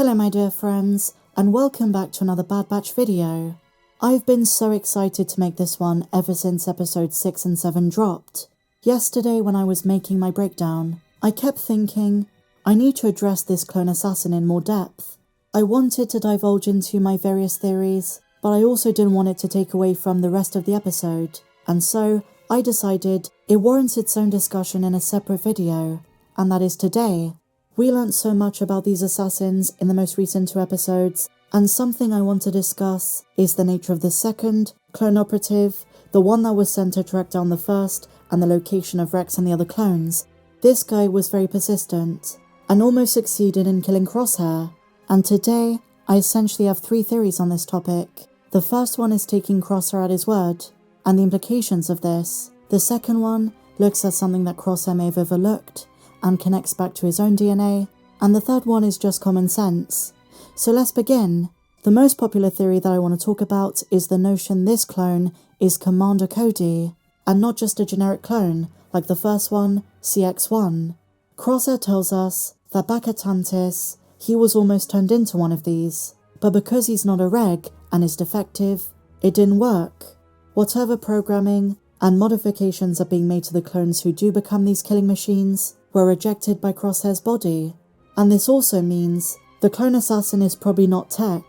Hello my dear friends, and welcome back to another Bad Batch video. I've been so excited to make this one ever since episodes 6 and 7 dropped. Yesterday when I was making my breakdown, I kept thinking, I need to address this clone assassin in more depth. I wanted to divulge into my various theories, but I also didn't want it to take away from the rest of the episode, and so I decided it warrants its own discussion in a separate video, and that is today. We learnt so much about these assassins in the most recent 2 episodes, and something I want to discuss is the nature of the second clone operative, the one that was sent to track down the first, and the location of Rex and the other clones. This guy was very persistent, and almost succeeded in killing Crosshair, and today I essentially have 3 theories on this topic. The first one is taking Crosshair at his word, and the implications of this. The second one looks at something that Crosshair may have overlooked, and connects back to his own DNA, and the third one is just common sense. So let's begin. The most popular theory that I want to talk about is the notion this clone is Commander Cody, and not just a generic clone like the first one, CX-1. Crosshair tells us that back at Tantis, he was almost turned into one of these, but because he's not a reg and is defective, it didn't work. Whatever programming and modifications are being made to the clones who do become these killing machines were rejected by Crosshair's body, and this also means the clone assassin is probably not tech,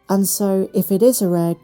and so if it is a reg,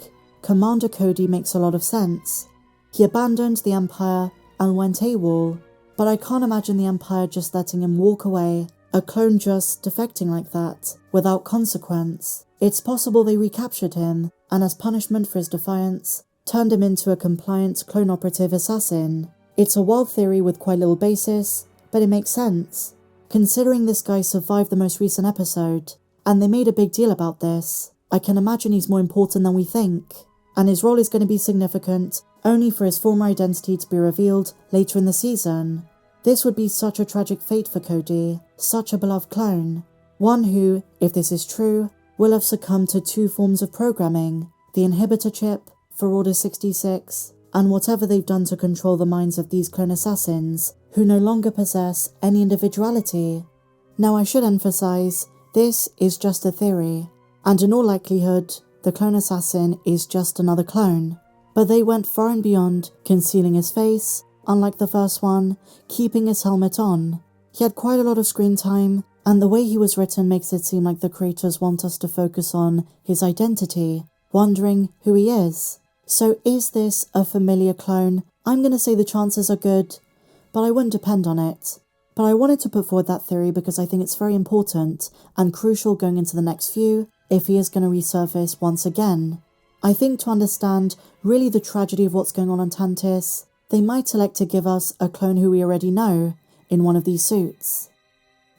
Commander Cody makes a lot of sense. He abandoned the Empire and went AWOL, but I can't imagine the Empire just letting him walk away, a clone just defecting like that, without consequence. It's possible they recaptured him, and as punishment for his defiance, turned him into a compliant clone operative assassin. It's a wild theory with quite little basis, but it makes sense, considering this guy survived the most recent episode, and they made a big deal about this. I can imagine he's more important than we think, and his role is going to be significant only for his former identity to be revealed later in the season. This would be such a tragic fate for Cody, such a beloved clone, one who, if this is true, will have succumbed to 2 forms of programming, the inhibitor chip for Order 66, and whatever they've done to control the minds of these clone assassins, who no longer possess any individuality. Now I should emphasize, this is just a theory, and in all likelihood, the clone assassin is just another clone. But they went far and beyond concealing his face, unlike the first one, keeping his helmet on. He had quite a lot of screen time, and the way he was written makes it seem like the creators want us to focus on his identity, wondering who he is. So is this a familiar clone? I'm going to say the chances are good, but I wouldn't depend on it. But I wanted to put forward that theory because I think it's very important and crucial going into the next few if he is going to resurface once again. I think to understand really the tragedy of what's going on Tantis, they might elect to give us a clone who we already know in one of these suits.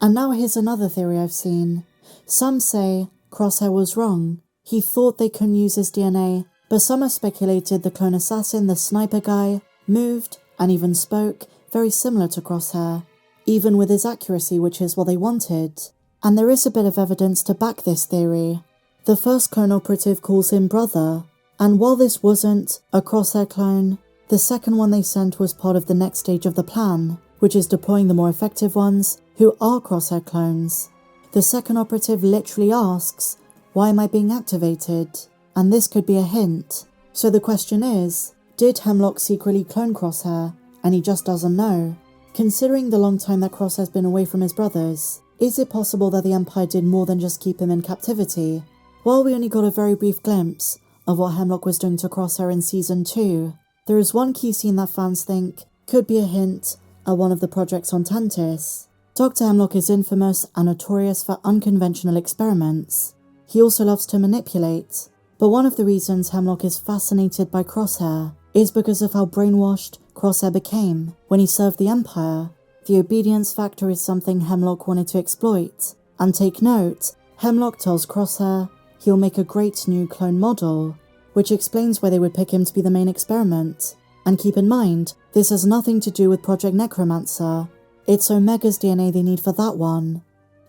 And now here's another theory I've seen. Some say Crosshair was wrong. He thought they couldn't use his DNA, but some have speculated the clone assassin, the sniper guy, moved and even spoke very similar to Crosshair, even with his accuracy, which is what they wanted. And there is a bit of evidence to back this theory. The first clone operative calls him brother, and while this wasn't a Crosshair clone, the second one they sent was part of the next stage of the plan, which is deploying the more effective ones who are Crosshair clones. The second operative literally asks, "Why am I being activated?" And this could be a hint. So the question is, did Hemlock secretly clone Crosshair, and he just doesn't know? Considering the long time that Crosshair's been away from his brothers, is it possible that the Empire did more than just keep him in captivity? While we only got a very brief glimpse of what Hemlock was doing to Crosshair in Season 2, there is one key scene that fans think could be a hint at one of the projects on Tantis. Dr. Hemlock is infamous and notorious for unconventional experiments. He also loves to manipulate, but one of the reasons Hemlock is fascinated by Crosshair is because of how brainwashed Crosshair became when he served the Empire. The obedience factor is something Hemlock wanted to exploit, and take note, Hemlock tells Crosshair he'll make a great new clone model, which explains why they would pick him to be the main experiment. And keep in mind, this has nothing to do with Project Necromancer. It's Omega's DNA they need for that one.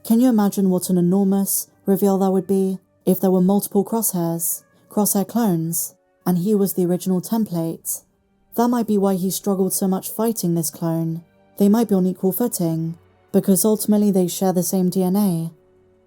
Can you imagine what an enormous reveal that would be if there were multiple Crosshair clones, and he was the original template? That might be why he struggled so much fighting this clone. They might be on equal footing, because ultimately they share the same DNA.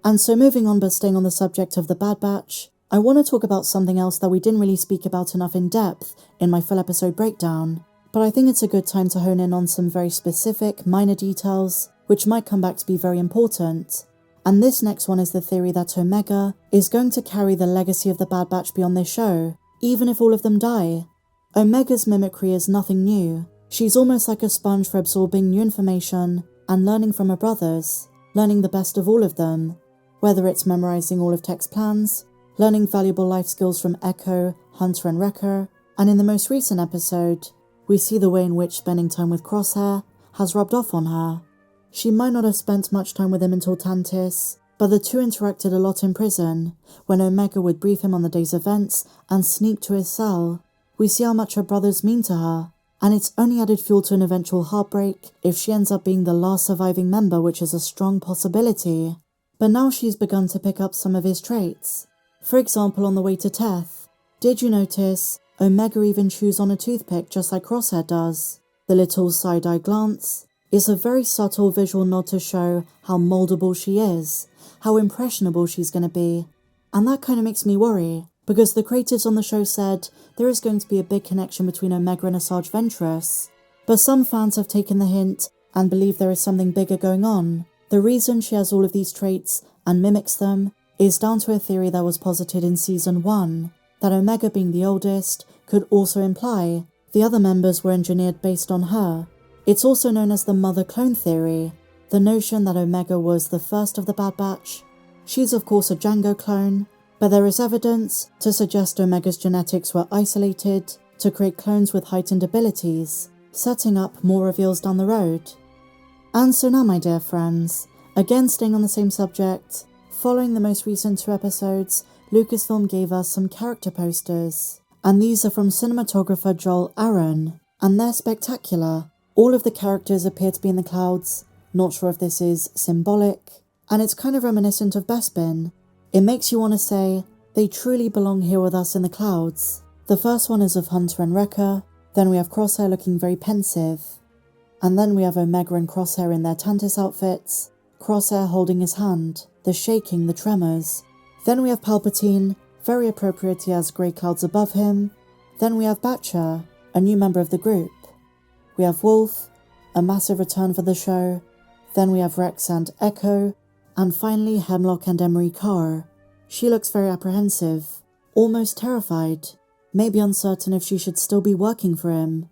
And so moving on, but staying on the subject of the Bad Batch, I want to talk about something else that we didn't really speak about enough in depth in my full episode breakdown, but I think it's a good time to hone in on some very specific, minor details, which might come back to be very important. And this next one is the theory that Omega is going to carry the legacy of the Bad Batch beyond this show, even if all of them die. Omega's mimicry is nothing new. She's almost like a sponge for absorbing new information and learning from her brothers, learning the best of all of them, whether it's memorizing all of Tech's plans, learning valuable life skills from Echo, Hunter and Wrecker, and in the most recent episode, we see the way in which spending time with Crosshair has rubbed off on her. She might not have spent much time with him until Tantis, but the two interacted a lot in prison, when Omega would brief him on the day's events and sneak to his cell. We see how much her brothers mean to her, and it's only added fuel to an eventual heartbreak if she ends up being the last surviving member, which is a strong possibility. But now she's begun to pick up some of his traits. For example, on the way to Teth, did you notice Omega even chews on a toothpick just like Crosshair does? The little side-eye glance is a very subtle visual nod to show how moldable she is, how impressionable she's going to be. And that kind of makes me worry, because the creatives on the show said there is going to be a big connection between Omega and Asajj Ventress. But some fans have taken the hint and believe there is something bigger going on. The reason she has all of these traits and mimics them is down to a theory that was posited in Season 1, that Omega being the oldest could also imply the other members were engineered based on her. It's also known as the mother clone theory, the notion that Omega was the first of the Bad Batch. She's of course a Django clone, but there is evidence to suggest Omega's genetics were isolated to create clones with heightened abilities, setting up more reveals down the road. And so now, my dear friends, again staying on the same subject, following the most recent 2 episodes, Lucasfilm gave us some character posters, and these are from cinematographer Joel Aaron, and they're spectacular. All of the characters appear to be in the clouds, not sure if this is symbolic, and it's kind of reminiscent of Bespin. It makes you want to say, they truly belong here with us in the clouds. The first one is of Hunter and Wrecker, then we have Crosshair looking very pensive, and then we have Omega and Crosshair in their Tantis outfits, Crosshair holding his hand, the shaking, the tremors. Then we have Palpatine, very appropriate, he has grey clouds above him. Then we have Batcher, a new member of the group. We have Wolf, a massive return for the show. Then we have Rex and Echo, and finally Hemlock and Emery Carr. She looks very apprehensive, almost terrified, maybe uncertain if she should still be working for him.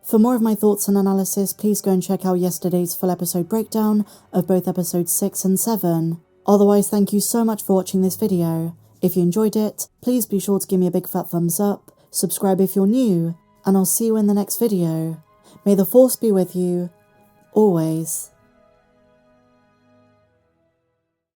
For more of my thoughts and analysis, please go and check out yesterday's full episode breakdown of both episodes 6 and 7. Otherwise, thank you so much for watching this video. If you enjoyed it, please be sure to give me a big fat thumbs up, subscribe if you're new, and I'll see you in the next video. May the Force be with you, always.